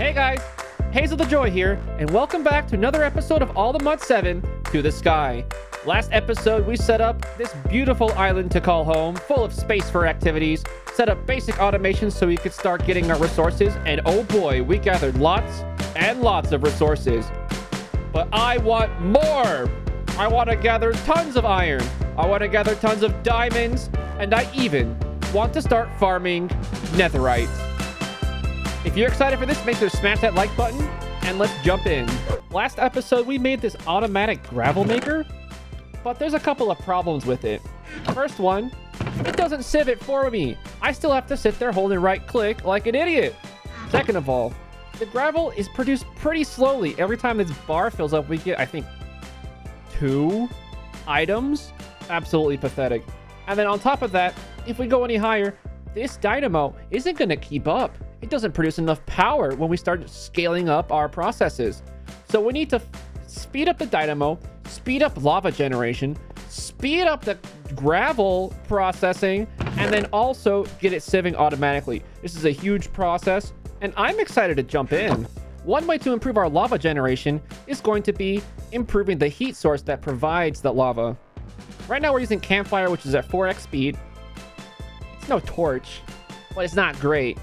Hey guys, HazelTheJoy here, and welcome back to another episode of All the Mud 7 to the Sky. Last episode, we set up this beautiful island to call home, full of space for activities, set up basic automation so we could start getting our resources, and oh boy, we gathered lots and lots of resources. But I want more! I want to gather tons of iron, I want to gather tons of diamonds, and I even want to start farming netherite. If you're excited for this, make sure to smash that like button, and let's jump in. Last episode, we made this automatic gravel maker, but there's a couple of problems with it. First one, it doesn't sieve it for me. I still have to sit there holding right click like an idiot. Second of all, the gravel is produced pretty slowly. Every time this bar fills up, we get, I think, 2 items. Absolutely pathetic. And then on top of that, if we go any higher, this dynamo isn't going to keep up. It doesn't produce enough power when we start scaling up our processes. So we need to speed up the dynamo, speed up lava generation, speed up the gravel processing, and then also get it sieving automatically. This is a huge process, and I'm excited to jump in. One way to improve our lava generation is going to be improving the heat source that provides the lava. Right now we're using campfire, which is at 4x speed. It's no torch, but it's not great.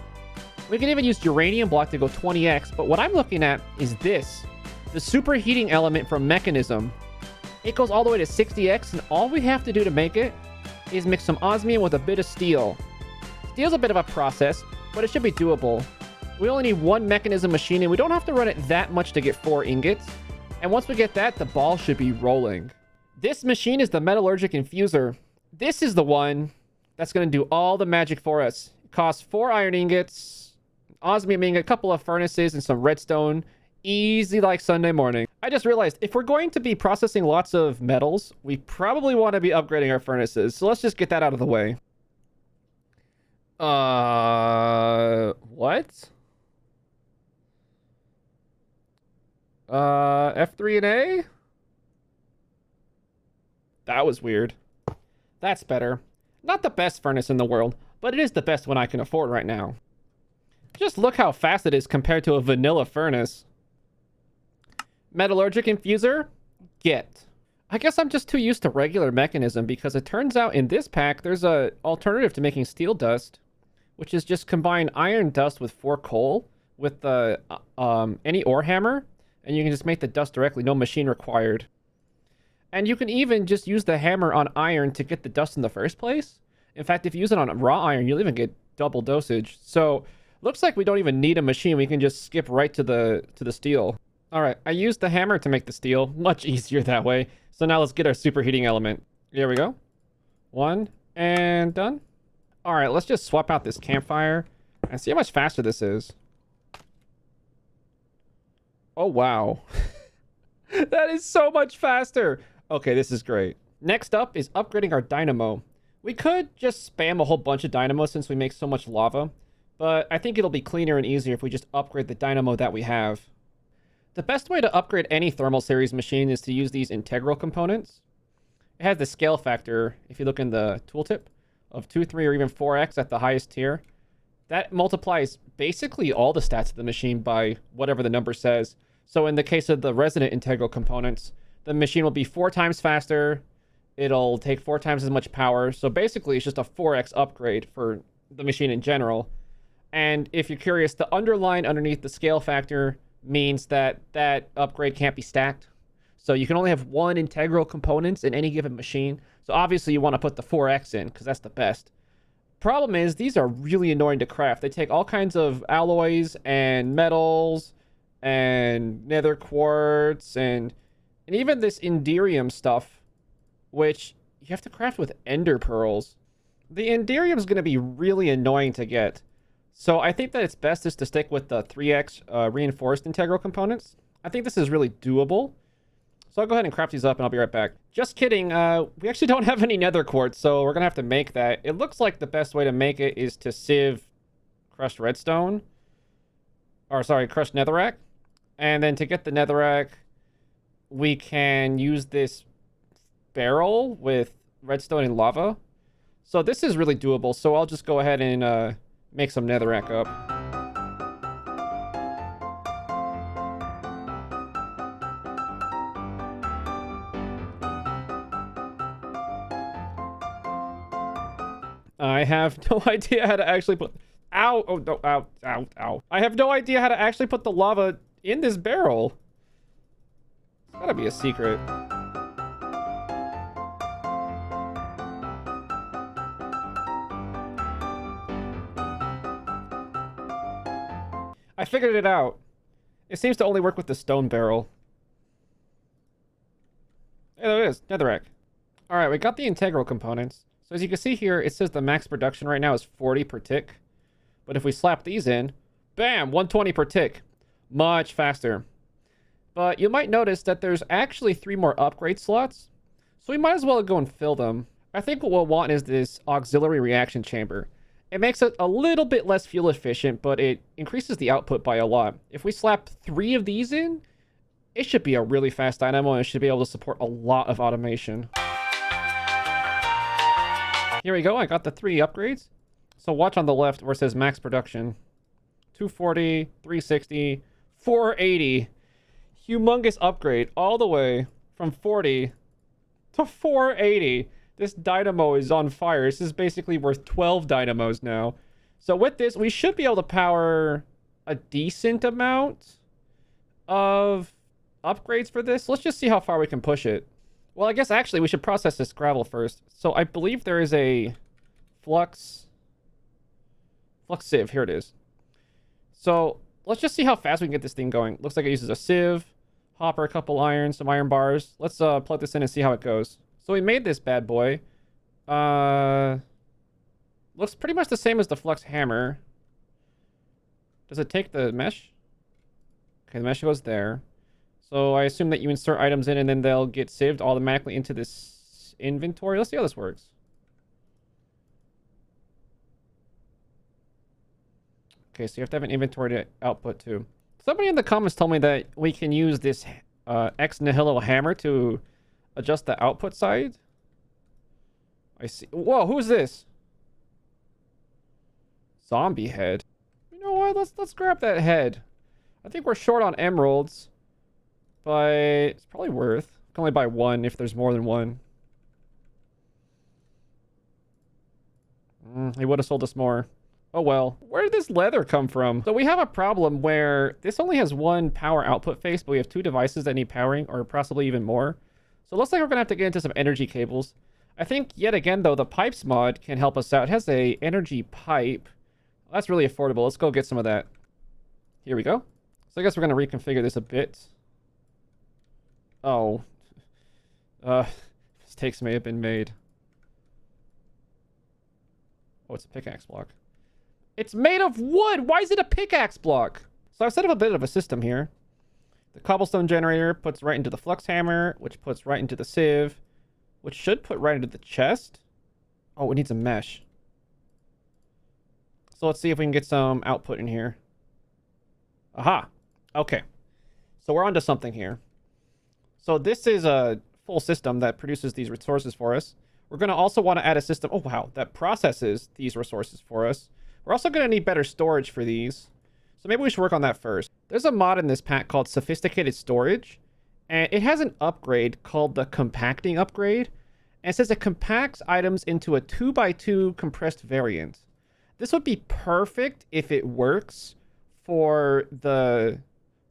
We can even use uranium block to go 20x, but what I'm looking at is this, the superheating element from Mechanism. It goes all the way to 60x, and all we have to do to make it is mix some osmium with a bit of steel. Steel's a bit of a process, but it should be doable. We only need 1 Mechanism machine, and we don't have to run it that much to get 4 ingots. And once we get that, the ball should be rolling. This machine is the metallurgic infuser. This is the one that's going to do all the magic for us. It costs 4 iron ingots, osmium ingot, a couple of furnaces, and some redstone. Easy like Sunday morning. I just realized if we're going to be processing lots of metals, we probably want to be upgrading our furnaces. So let's just get that out of the way. What? F3 and A? That was weird. That's better. Not the best furnace in the world, but it is the best one I can afford right now. Just look how fast it is compared to a vanilla furnace. Metallurgic infuser? Get. I guess I'm just too used to regular Mechanism because it turns out in this pack there's a alternative to making steel dust, which is just combine iron dust with 4 coal with the any ore hammer, and you can just make the dust directly, no machine required. And you can even just use the hammer on iron to get the dust in the first place. In fact, if you use it on raw iron, you'll even get double dosage. So looks like we don't even need a machine. We can just skip right to the steel. All right, I used the hammer to make the steel. Much easier that way. So now let's get our superheating element. Here we go. 1 and done. All right, let's just swap out this campfire and see how much faster this is. Oh, wow. That is so much faster. Okay, this is great. Next up is upgrading our dynamo. We could just spam a whole bunch of dynamo since we make so much lava, but I think it'll be cleaner and easier if we just upgrade the dynamo that we have. The best way to upgrade any thermal series machine is to use these integral components. It has the scale factor, if you look in the tooltip, of 2, 3, or even 4x at the highest tier. That multiplies basically all the stats of the machine by whatever the number says. So in the case of the resonant integral components, the machine will be 4 times faster. It'll take 4 times as much power. So basically, it's just a 4x upgrade for the machine in general. And if you're curious, the underline underneath the scale factor means that that upgrade can't be stacked. So you can only have 1 integral components in any given machine. So obviously, you want to put the 4x in because that's the best. Problem is, these are really annoying to craft. They take all kinds of alloys and metals and nether quartz and even this inderium stuff, which you have to craft with ender pearls. The inderium is going to be really annoying to get. So I think that it's best is to stick with the 3x reinforced integral components. I think this is really doable. So I'll go ahead and craft these up and I'll be right back. Just kidding. We actually don't have any nether quartz, so we're going to have to make that. It looks like the best way to make it is to sieve crushed redstone. Or sorry, crushed netherrack. And then to get the netherrack, we can use this barrel with redstone and lava. So this is really doable. So I'll just go ahead and make some netherrack up. I have no idea how to actually put... Ow! Oh, no. Ow. Ow. Ow. I have no idea how to actually put the lava in this barrel. It's gotta be a secret. I figured it out. It seems to only work with the stone barrel. Hey, there it is. Netherrack. Alright, we got the integral components. So as you can see here, it says the max production right now is 40 per tick. But if we slap these in, bam, 120 per tick. Much faster. But you might notice that there's actually 3 more upgrade slots. So we might as well go and fill them. I think what we'll want is this auxiliary reaction chamber. It makes it a little bit less fuel efficient, but it increases the output by a lot. If we slap 3 of these in, it should be a really fast dynamo and it should be able to support a lot of automation. Here we go, I got the 3 upgrades. So watch on the left where it says max production. 240, 360, 480. Humongous upgrade all the way from 40 to 480. This dynamo is on fire. This is basically worth 12 dynamos now. So with this, we should be able to power a decent amount of upgrades for this. Let's just see how far we can push it. Well, I guess actually we should process this gravel first. So I believe there is a flux sieve. Here it is. So let's just see how fast we can get this thing going. Looks like it uses a sieve, hopper, a couple iron, some iron bars. Let's plug this in and see how it goes. So we made this bad boy. Looks pretty much the same as the flux hammer. Does it take the mesh? Okay, the mesh goes there. So I assume that you insert items in and then they'll get sieved automatically into this inventory. Let's see how this works. Okay, so you have to have an inventory to output too. Somebody in the comments told me that we can use this ex nihilo hammer to adjust the output side. I see. Whoa, who's this? Zombie head. You know what? Let's grab that head. I think we're short on emeralds, but it's probably worth. I can only buy 1 if there's more than 1. He would have sold us more. Oh well. Where did this leather come from? So we have a problem where this only has 1 power output face, but we have 2 devices that need powering, or possibly even more. So it looks like we're gonna have to get into some energy cables. I think yet again though, the pipes mod can help us out. It has a energy pipe. That's really affordable. Let's go get some of that. Here we go. So I guess we're gonna reconfigure this a bit. Oh. Mistakes may have been made. Oh, it's a pickaxe block. It's made of wood! Why is it a pickaxe block? So I've set up a bit of a system here. The cobblestone generator puts right into the flux hammer, which puts right into the sieve, which should put right into the chest. Oh, it needs a mesh. So let's see if we can get some output in here. Aha. Okay. So we're onto something here. So this is a full system that produces these resources for us. We're going to also want to add a system, oh wow, that processes these resources for us. We're also going to need better storage for these. So maybe we should work on that first. There's a mod in this pack called Sophisticated Storage. And it has an upgrade called the Compacting Upgrade. And it says it compacts items into a 2x2 compressed variant. This would be perfect if it works for the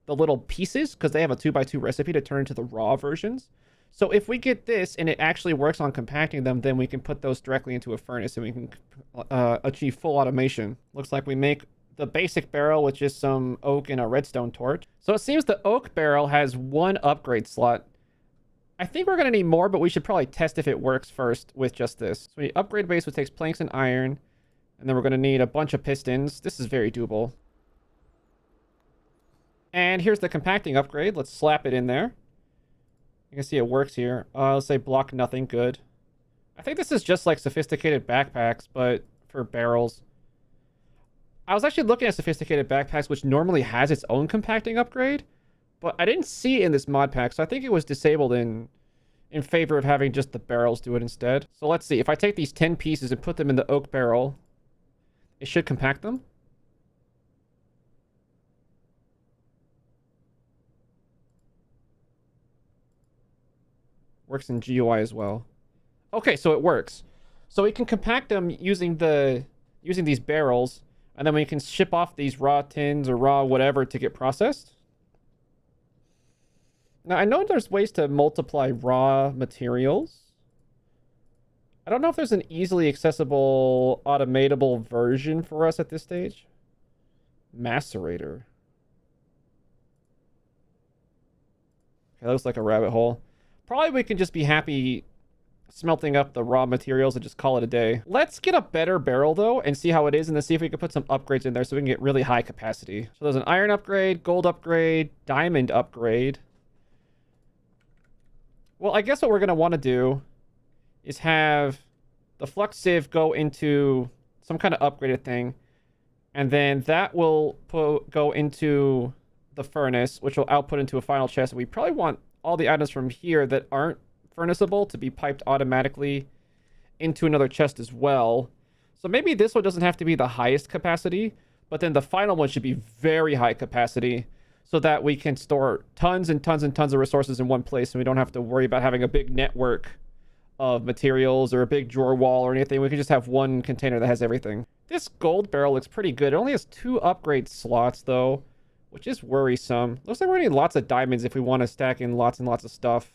little pieces, because they have a 2x2 recipe to turn into the raw versions. So if we get this and it actually works on compacting them, then we can put those directly into a furnace and we can achieve full automation. Looks like we make the basic barrel with just some oak and a redstone torch. So it seems the oak barrel has 1 upgrade slot. I think we're going to need more, but we should probably test if it works first with just this. So we upgrade base, which takes planks and iron. And then we're going to need a bunch of pistons. This is very doable. And here's the compacting upgrade. Let's slap it in there. You can see it works here. Let's say block nothing. Good. I think this is just like sophisticated backpacks, but for barrels. I was actually looking at sophisticated backpacks, which normally has its own compacting upgrade, but I didn't see it in this mod pack, so I think it was disabled in favor of having just the barrels do it instead. So let's see. If I take these 10 pieces and put them in the oak barrel, it should compact them. Works in GUI as well. Okay, so it works. So we can compact them using these barrels, and then we can ship off these raw tins or raw whatever to get processed. Now, I know there's ways to multiply raw materials. I don't know if there's an easily accessible, automatable version for us at this stage. Macerator. Okay, that looks like a rabbit hole. Probably we can just be happy smelting up the raw materials and just call it a day. Let's get a better barrel, though, and see how it is, and then see if we can put some upgrades in there so we can get really high capacity. So there's an iron upgrade, gold upgrade, diamond upgrade. Well, I guess what we're going to want to do is have the flux sieve go into some kind of upgraded thing, and then that will go into the furnace, which will output into a final chest. We probably want all the items from here that aren't furnaceable to be piped automatically into another chest as well. So maybe this one doesn't have to be the highest capacity, but then the final one should be very high capacity, so that we can store tons and tons and tons of resources in one place, and we don't have to worry about having a big network of materials or a big drawer wall or anything. We can just have one container that has everything. This gold barrel looks pretty good. It only has 2 upgrade slots, though, which is worrisome. Looks like we're gonna need lots of diamonds if we want to stack in lots and lots of stuff.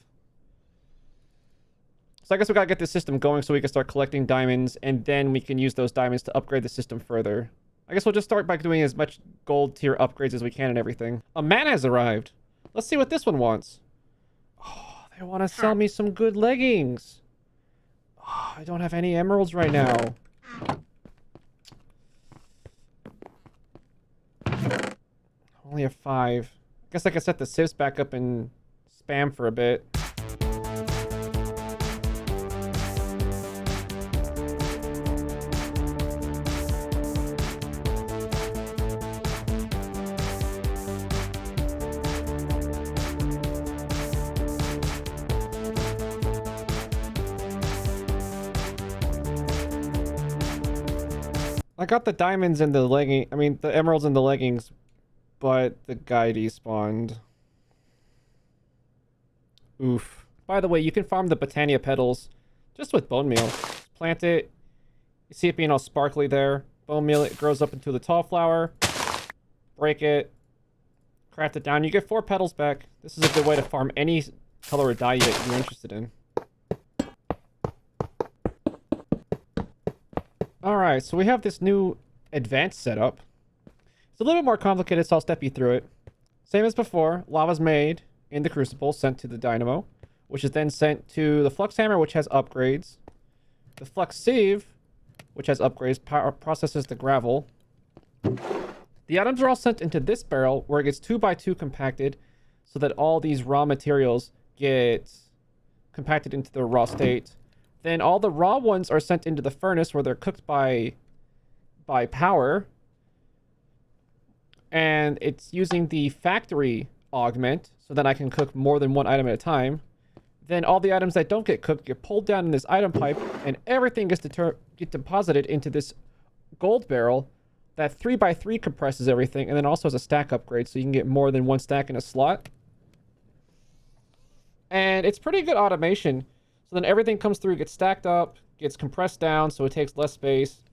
So I guess we gotta get this system going so we can start collecting diamonds, and then we can use those diamonds to upgrade the system further. I guess we'll just start by doing as much gold tier upgrades as we can and everything. A man has arrived. Let's see what this one wants. Oh, they want to sell me some good leggings. Oh, I don't have any emeralds right now. Only have 5. I guess I can set the sieves back up and spam for a bit. I got the diamonds and the the emeralds and the leggings, but the guy despawned. Oof. By the way, you can farm the Botania petals just with bone meal. Just plant it. You see it being all sparkly there. Bone meal, it grows up into the tall flower. Break it. Craft it down. You get 4 petals back. This is a good way to farm any color or dye you're interested in. Alright, so we have this new advanced setup. It's a little bit more complicated, so I'll step you through it. Same as before, lava's made in the crucible, sent to the dynamo, which is then sent to the flux hammer, which has upgrades. The flux sieve, which has upgrades, processes the gravel. The items are all sent into this barrel, where it gets 2x2 compacted, so that all these raw materials get compacted into their raw state. Then all the raw ones are sent into the furnace, where they're cooked by power. And it's using the factory augment, so that I can cook more than one item at a time. Then all the items that don't get cooked get pulled down in this item pipe, and everything gets deposited into this gold barrel that 3x3 compresses everything, and then also has a stack upgrade, so you can get more than one stack in a slot. And it's pretty good automation. So then everything comes through, gets stacked up, gets compressed down, so it takes less space.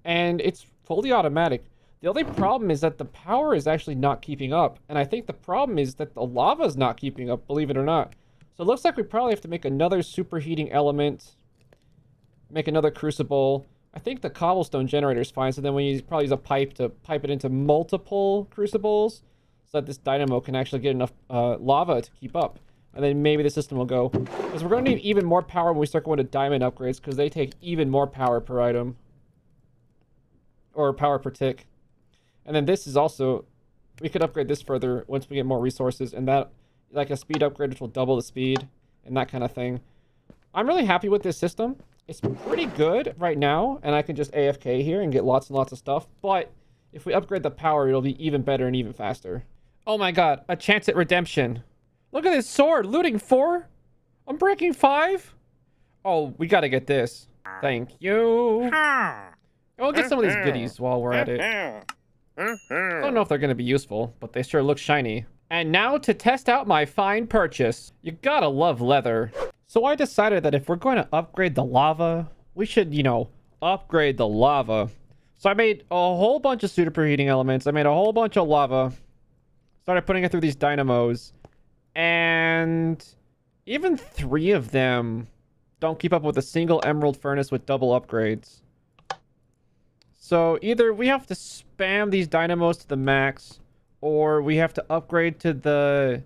And it's fully automatic. The only problem is that the power is actually not keeping up. And I think the problem is that the lava is not keeping up, believe it or not. So it looks like we probably have to make another superheating element. Make another crucible. I think the cobblestone generator is fine. So then we probably use a pipe to pipe it into multiple crucibles, so that this dynamo can actually get enough lava to keep up. And then maybe the system will go. Because we're going to need even more power when we start going to diamond upgrades, because they take even more power per item. Or power per tick. And then this is also, we could upgrade this further once we get more resources, and that, like a speed upgrade, which will double the speed, and that kind of thing. I'm really happy with this system. It's pretty good right now, and I can just AFK here and get lots and lots of stuff, but if we upgrade the power, it'll be even better and even faster. Oh my god, a chance at redemption. Look at this sword, looting 4. I'm breaking 5. Oh, we gotta get this. Thank you. We'll get some of these goodies while we're at it. I don't know if they're going to be useful, but they sure look shiny. And now to test out my fine purchase. You gotta love leather. So I decided that if we're going to upgrade the lava, we should, upgrade the lava. So I made a whole bunch of superheating elements. I made a whole bunch of lava. Started putting it through these dynamos. And even 3 of them don't keep up with a single emerald furnace with double upgrades. So either we have to spam these dynamos to the max, or we have to upgrade to the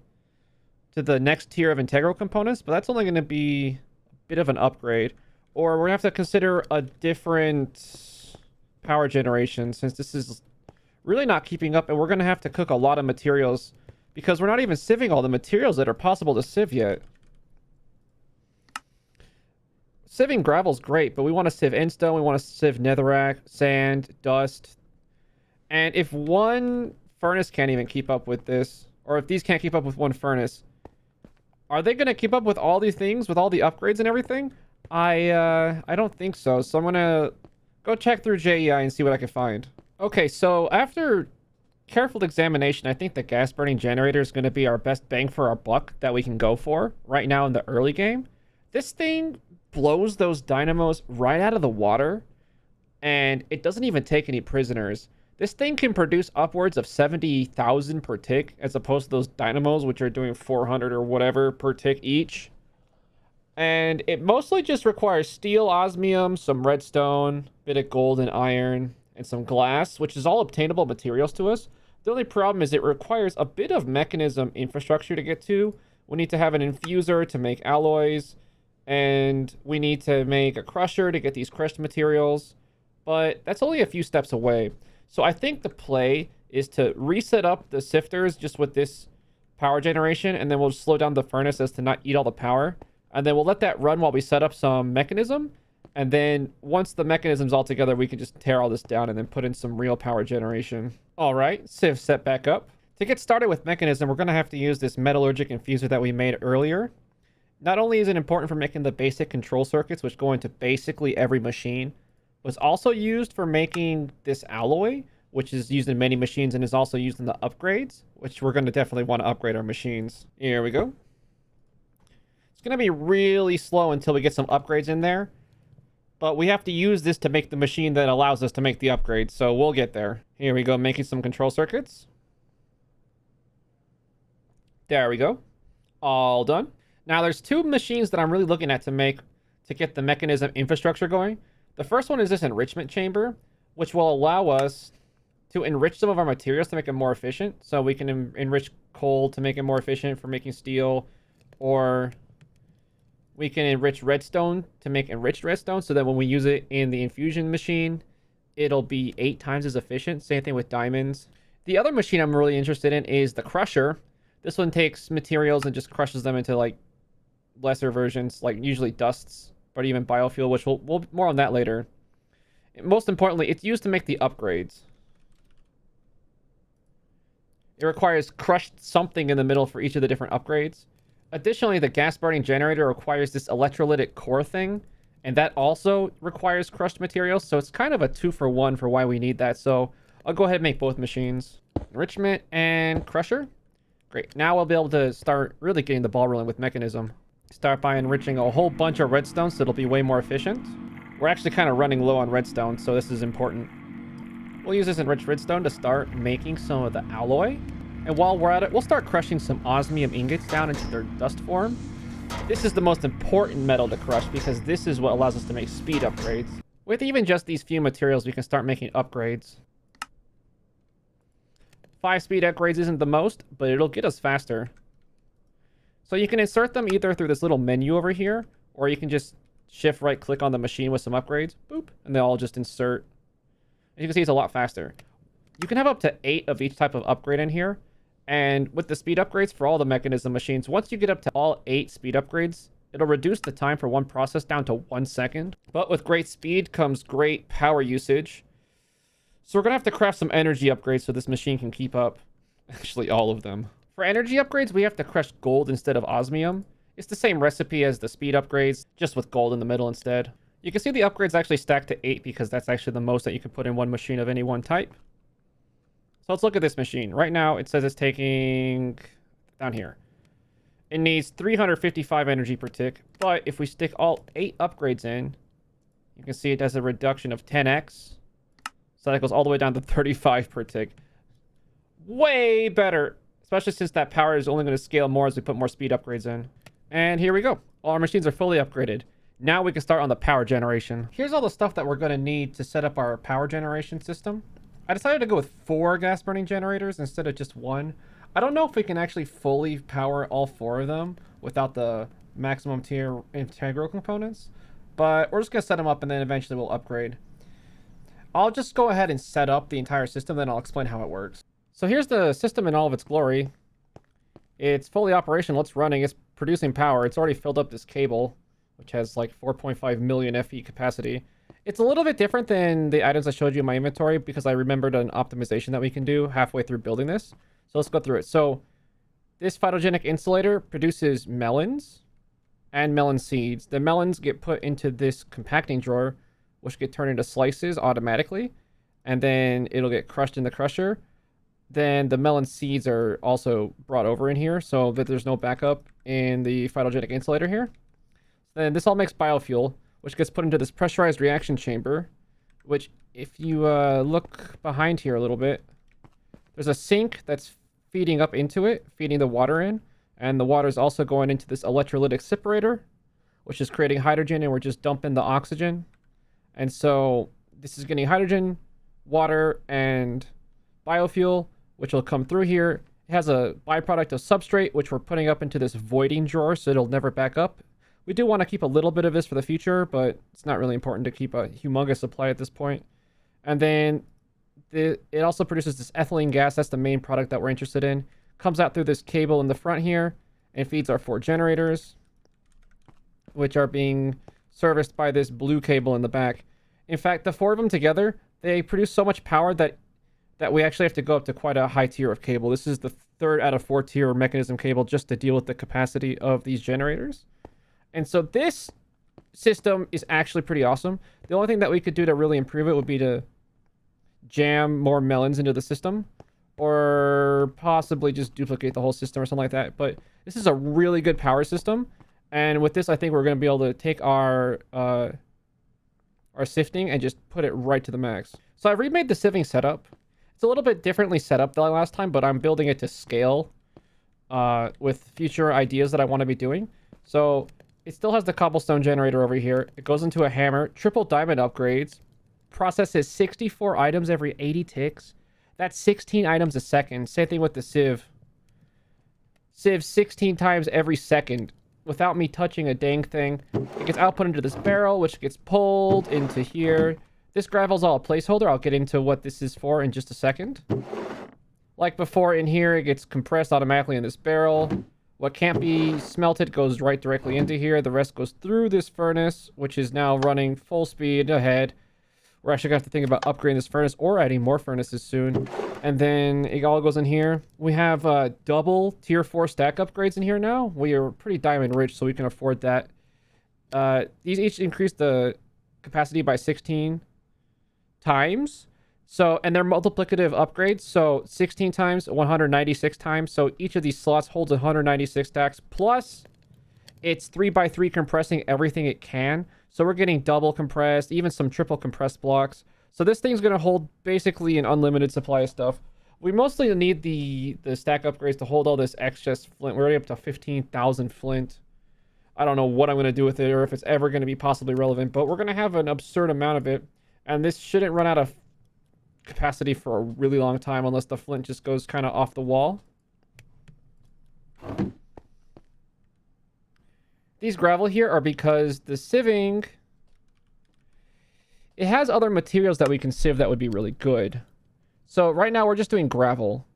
next tier of integral components, but that's only going to be a bit of an upgrade. Or we're going to have to consider a different power generation, since this is really not keeping up, and we're going to have to cook a lot of materials because we're not even sieving all the materials that are possible to sieve yet. Sieving gravel's great, but we want to sieve endstone, we want to sieve netherrack, sand, dust. And if one furnace can't even keep up with this, or if these can't keep up with one furnace, are they going to keep up with all these things, with all the upgrades and everything? I don't think so. So I'm going to go check through JEI and see what I can find. Okay, so after careful examination, I think the gas burning generator is going to be our best bang for our buck that we can go for right now in the early game. This thing blows those dynamos right out of the water, and it doesn't even take any prisoners. This thing can produce upwards of 70,000 per tick, as opposed to those dynamos, which are doing 400 or whatever per tick each. And it mostly just requires steel, osmium, some redstone, bit of gold and iron, and some glass, which is all obtainable materials to us. The only problem is it requires a bit of mechanism infrastructure to get to. We need to have an infuser to make alloys, and we need to make a crusher to get these crushed materials. But that's only a few steps away. So I think the play is to reset up the sifters just with this power generation, and then we'll slow down the furnace as to not eat all the power. And then we'll let that run while we set up some mechanism. And then once the mechanism's all together, we can just tear all this down and then put in some real power generation. All right, sieve set back up. To get started with mechanism, we're going to have to use this metallurgic infuser that we made earlier. Not only is it important for making the basic control circuits, which go into basically every machine, was also used for making this alloy, which is used in many machines and is also used in the upgrades, which we're going to definitely want to upgrade our machines. Here we go. It's going to be really slow until we get some upgrades in there, but we have to use this to make the machine that allows us to make the upgrades, so we'll get there. Here we go, making some control circuits. There we go. All done. Now, there's 2 machines that I'm really looking at to get the mechanism infrastructure going. The first one is this enrichment chamber, which will allow us to enrich some of our materials to make it more efficient. So we can enrich coal to make it more efficient for making steel, or we can enrich redstone to make enriched redstone, so that when we use it in the infusion machine, it'll be 8 times as efficient. Same thing with diamonds. The other machine I'm really interested in is the crusher. This one takes materials and just crushes them into like lesser versions, like usually dusts, but even biofuel, which we'll more on that later. Most importantly, it's used to make the upgrades. It requires crushed something in the middle for each of the different upgrades. Additionally, the gas burning generator requires this electrolytic core thing, and that also requires crushed materials, so it's kind of a 2-for-1 for why we need that. So I'll go ahead and make both machines. Enrichment and crusher. Great. Now we'll be able to start really getting the ball rolling with mechanism. Start by enriching a whole bunch of redstone so it'll be way more efficient. We're actually kind of running low on redstone, so this is important. We'll use this enriched redstone to start making some of the alloy. And while we're at it, we'll start crushing some osmium ingots down into their dust form. This is the most important metal to crush because this is what allows us to make speed upgrades. With even just these few materials, we can start making upgrades. 5 speed upgrades isn't the most, but it'll get us faster. So you can insert them either through this little menu over here, or you can just shift right click on the machine with some upgrades, boop, and they'll all just insert. As you can see, it's a lot faster. You can have up to 8 of each type of upgrade in here. And with the speed upgrades for all the mechanism machines, once you get up to all 8 speed upgrades, it'll reduce the time for one process down to 1 second. But with great speed comes great power usage. So we're going to have to craft some energy upgrades so this machine can keep up. Actually, all of them. For energy upgrades, we have to crush gold instead of osmium. It's the same recipe as the speed upgrades, just with gold in the middle instead. You can see the upgrades actually stack to 8 because that's actually the most that you can put in one machine of any one type. So let's look at this machine. Right now, it says it's taking, down here, It needs 355 energy per tick, but if we stick all 8 upgrades in, you can see it has a reduction of 10x. So that goes all the way down to 35 per tick. Way better, especially since that power is only going to scale more as we put more speed upgrades in. And here we go. All our machines are fully upgraded. Now we can start on the power generation. Here's all the stuff that we're going to need to set up our power generation system. I decided to go with 4 gas burning generators instead of just 1. I don't know if we can actually fully power all 4 of them without the maximum tier integral components, but we're just going to set them up and then eventually we'll upgrade. I'll just go ahead and set up the entire system, then I'll explain how it works. So here's the system in all of its glory. It's fully operational, it's running, it's producing power. It's already filled up this cable, which has like 4.5 million FE capacity. It's a little bit different than the items I showed you in my inventory because I remembered an optimization that we can do halfway through building this. So let's go through it. So this phytogenic insulator produces melons and melon seeds. The melons get put into this compacting drawer, which get turned into slices automatically. And then it'll get crushed in the crusher. Then the melon seeds are also brought over in here so that there's no backup in the phytogenic insulator here. Then this all makes biofuel, which gets put into this pressurized reaction chamber, which if you look behind here a little bit, there's a sink that's feeding up into it, feeding the water in, and the water is also going into this electrolytic separator, which is creating hydrogen, and we're just dumping the oxygen. And so this is getting hydrogen, water, and biofuel, which will come through here. It has a byproduct of substrate, which we're putting up into this voiding drawer, so it'll never back up. We do want to keep a little bit of this for the future, but it's not really important to keep a humongous supply at this point. And then it also produces this ethylene gas. That's the main product that we're interested in. Comes out through this cable in the front here and feeds our 4 generators, which are being serviced by this blue cable in the back. In fact, the 4 of them together, they produce so much power that we actually have to go up to quite a high tier of cable. This is the 3rd out of 4 tier mechanism cable just to deal with the capacity of these generators. And so this system is actually pretty awesome. The only thing that we could do to really improve it would be to jam more melons into the system, or possibly just duplicate the whole system or something like that. But this is a really good power system, and with this I think we're going to be able to take our sifting and just put it right to the max. So I've remade the sieving setup. It's a little bit differently set up than last time, but I'm building it to scale with future ideas that I want to be doing. So it still has the cobblestone generator over here. It goes into a hammer, triple diamond upgrades, processes 64 items every 80 ticks. That's 16 items a second. Same thing with the sieve. Sieve 16 times every second without me touching a dang thing. It gets output into this barrel, which gets pulled into here. This gravel's all a placeholder. I'll get into what this is for in just a second. Like before, in here, it gets compressed automatically in this barrel. What can't be smelted goes right directly into here. The rest goes through this furnace, which is now running full speed ahead. We're actually going to have to think about upgrading this furnace or adding more furnaces soon. And then it all goes in here. We have double tier 4 stack upgrades in here now. We are pretty diamond rich, so we can afford that. These each increase the capacity by 16 times. So, and they're multiplicative upgrades. So 16 times, 196 times. So each of these slots holds 196 stacks. Plus, it's 3x3 compressing everything it can. So we're getting double compressed, even some triple compressed blocks. So this thing's going to hold basically an unlimited supply of stuff. We mostly need the stack upgrades to hold all this excess flint. We're already up to 15,000 flint. I don't know what I'm going to do with it or if it's ever going to be possibly relevant, but we're going to have an absurd amount of it. And this shouldn't run out of capacity for a really long time unless the flint just goes kind of off the wall. These gravel here are because the sieving, it has other materials that we can sieve that would be really good. So right now we're just doing gravel,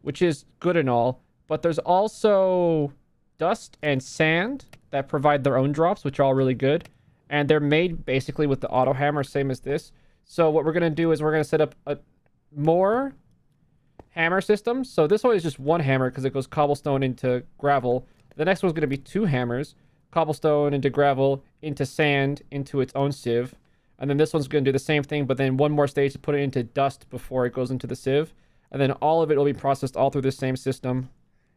which is good and all, but there's also dust and sand that provide their own drops, which are all really good. And they're made basically with the auto hammer, same as this. So what we're going to do is we're going to set up more hammer systems. So this one is just one hammer because it goes cobblestone into gravel. The next one's going to be 2 hammers, cobblestone into gravel, into sand, into its own sieve. And then this one's going to do the same thing, but then one more stage to put it into dust before it goes into the sieve. And then all of it will be processed all through the same system.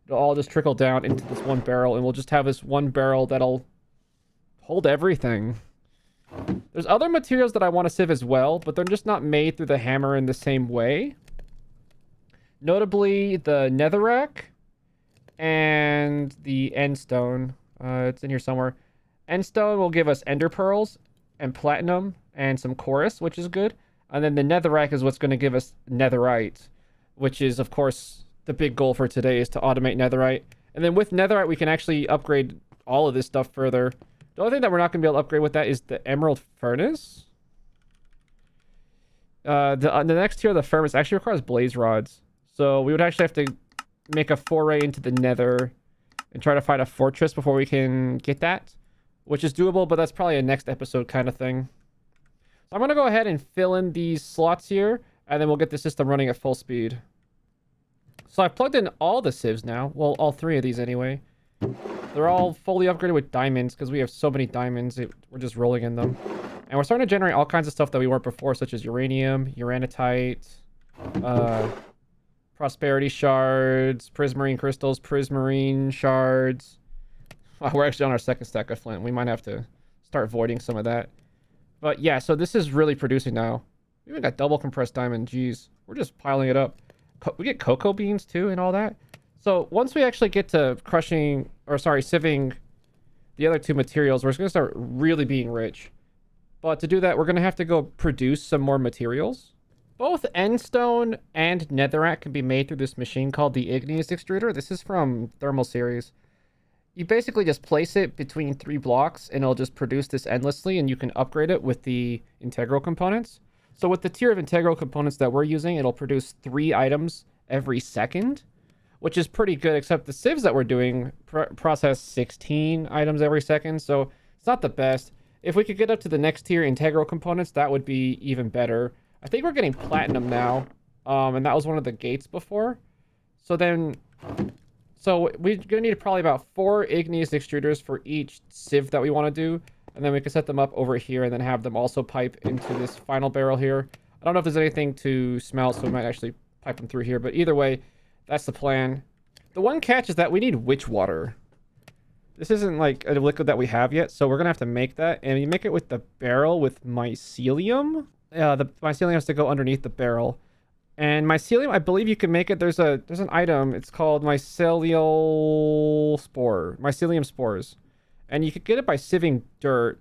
It'll all just trickle down into this one barrel, and we'll just have this one barrel that'll hold everything. There's other materials that I want to sieve as well, but they're just not made through the hammer in the same way. Notably, the netherrack and the endstone. It's in here somewhere. Endstone will give us ender pearls and platinum and some chorus, which is good. And then the netherrack is what's going to give us netherite, which is, of course, the big goal for today, is to automate netherite. And then with netherite, we can actually upgrade all of this stuff further. The only thing that we're not going to be able to upgrade with that is the emerald furnace. The next tier of the furnace actually requires blaze rods. So we would actually have to make a foray into the nether and try to find a fortress before we can get that, which is doable, but that's probably a next episode kind of thing. So I'm going to go ahead and fill in these slots here, and then we'll get the system running at full speed. So I've plugged in all the sieves now. Well, all 3 of these anyway. They're all fully upgraded with diamonds because we have so many diamonds. We're just rolling in them. And we're starting to generate all kinds of stuff that we weren't before, such as uranium, uranitite, prosperity shards, prismarine crystals, prismarine shards. Wow, we're actually on our 2nd stack of flint. We might have to start voiding some of that. But yeah, so this is really producing now. We even got double compressed diamond. Jeez, we're just piling it up. We get cocoa beans too and all that. So once we actually get to sieving the other 2 materials, we're just going to start really being rich. But to do that, we're going to have to go produce some more materials. Both endstone and netherrack can be made through this machine called the igneous extruder. This is from Thermal Series. You basically just place it between 3 blocks and it'll just produce this endlessly, and you can upgrade it with the integral components. So with the tier of integral components that we're using, it'll produce 3 items every second, which is pretty good, except the sieves that we're doing process 16 items every second, so it's not the best. If we could get up to the next tier integral components, that would be even better. I think we're getting platinum now, and that was one of the gates before. So we're gonna need probably about 4 igneous extruders for each sieve that we want to do, and then we can set them up over here and then have them also pipe into this final barrel here. I don't know if there's anything to smelt, so we might actually pipe them through here, but either way, that's the plan. The one catch is that we need witch water. This isn't like a liquid that we have yet, so we're gonna have to make that, and you make it with the barrel with mycelium. The mycelium has to go underneath the barrel. And mycelium, I believe you can make it. There's an item. It's called mycelium spores. And you could get it by sieving dirt.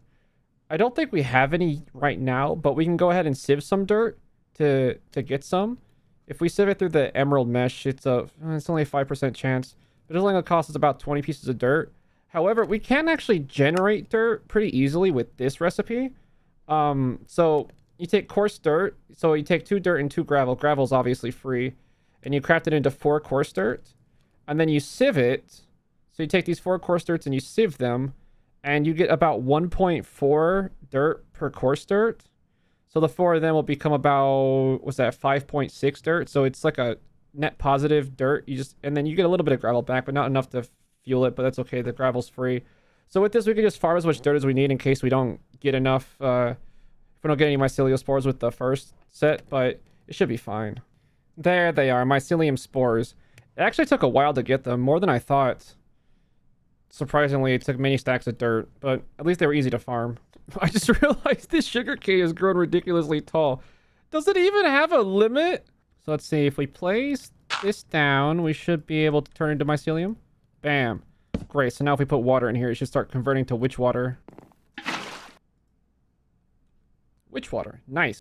I don't think we have any right now, but we can go ahead and sieve some dirt to get some. If we sieve it through the emerald mesh, it's only a 5% chance. But it's only going to cost us about 20 pieces of dirt. However, we can actually generate dirt pretty easily with this recipe. So you take coarse dirt. So you take 2 dirt and 2 gravel. Gravel's obviously free. And you craft it into 4 coarse dirt. And then you sieve it. So you take these 4 coarse dirts and you sieve them. And you get about 1.4 dirt per coarse dirt. So the 4 of them will become about, 5.6 dirt. So it's like a net positive dirt. And then you get a little bit of gravel back, but not enough to fuel it, but that's okay. The gravel's free. So with this, we can just farm as much dirt as we need in case we don't get enough, if we don't get any mycelium spores with the first set, but it should be fine. There they are, mycelium spores. It actually took a while to get them, more than I thought. Surprisingly, it took many stacks of dirt, but at least they were easy to farm. I just realized this sugar cane has grown ridiculously tall. Does it even have a limit? So let's see, if we place this down, we should be able to turn into mycelium. Bam. Great, so now if we put water in here, it should start converting to witch water. Witch water, nice.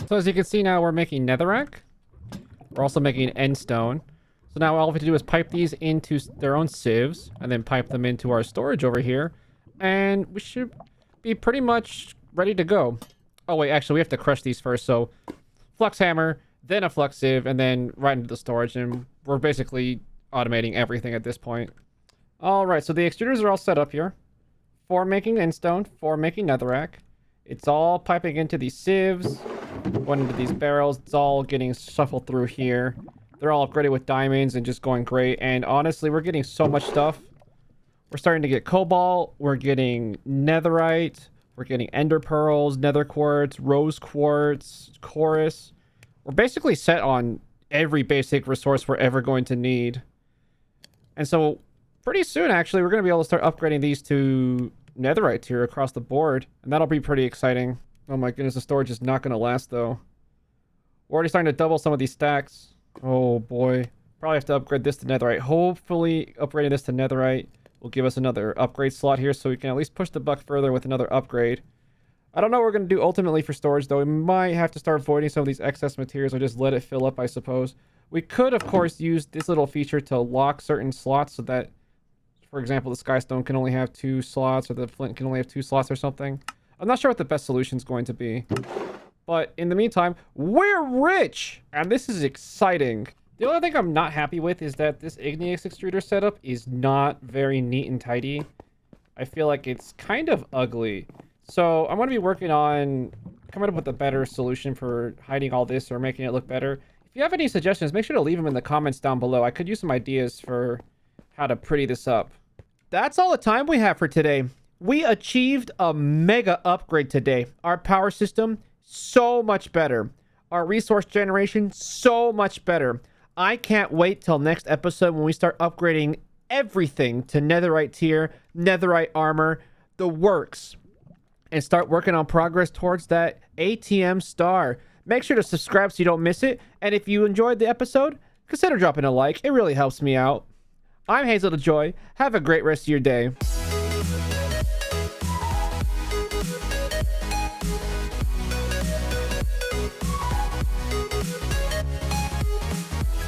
So as you can see now, we're making netherrack. We're also making endstone. So now all we have to do is pipe these into their own sieves and then pipe them into our storage over here. And we should be pretty much ready to go. Oh wait, actually we have to crush these first. So flux hammer, then a flux sieve, and then right into the storage. And we're basically automating everything at this point. All right, so the extruders are all set up here. 4 making endstone, 4 making netherrack. It's all piping into these sieves, going into these barrels. It's all getting shuffled through here. They're all upgraded with diamonds and just going great. And honestly, we're getting so much stuff. We're starting to get cobalt. We're getting netherite. We're getting ender pearls, nether quartz, rose quartz, chorus. We're basically set on every basic resource we're ever going to need. And so pretty soon, actually, we're going to be able to start upgrading these to netherite tier across the board. And that'll be pretty exciting. Oh my goodness, the storage is not going to last, though. We're already starting to double some of these stacks. Oh boy. Probably have to upgrade this to netherite. Hopefully, upgrading this to netherite will give us another upgrade slot here so we can at least push the buck further with another upgrade. I don't know what we're going to do ultimately for storage, though. We might have to start voiding some of these excess materials or just let it fill up, I suppose. We could, of course, use this little feature to lock certain slots so that, for example, the skystone can only have 2 slots or the flint can only have 2 slots or something. I'm not sure what the best solution is going to be. But in the meantime, we're rich! And this is exciting. The only thing I'm not happy with is that this igneous extruder setup is not very neat and tidy. I feel like it's kind of ugly. So I'm going to be working on coming up with a better solution for hiding all this or making it look better. If you have any suggestions, make sure to leave them in the comments down below. I could use some ideas for how to pretty this up. That's all the time we have for today. We achieved a mega upgrade today. Our power system, so much better. Our resource generation, so much better. I can't wait till next episode when we start upgrading everything to netherite tier, netherite armor, the works, and start working on progress towards that ATM star. Make sure to subscribe so you don't miss it. And if you enjoyed the episode, consider dropping a like. It really helps me out. I'm HazelTheJoy. Have a great rest of your day.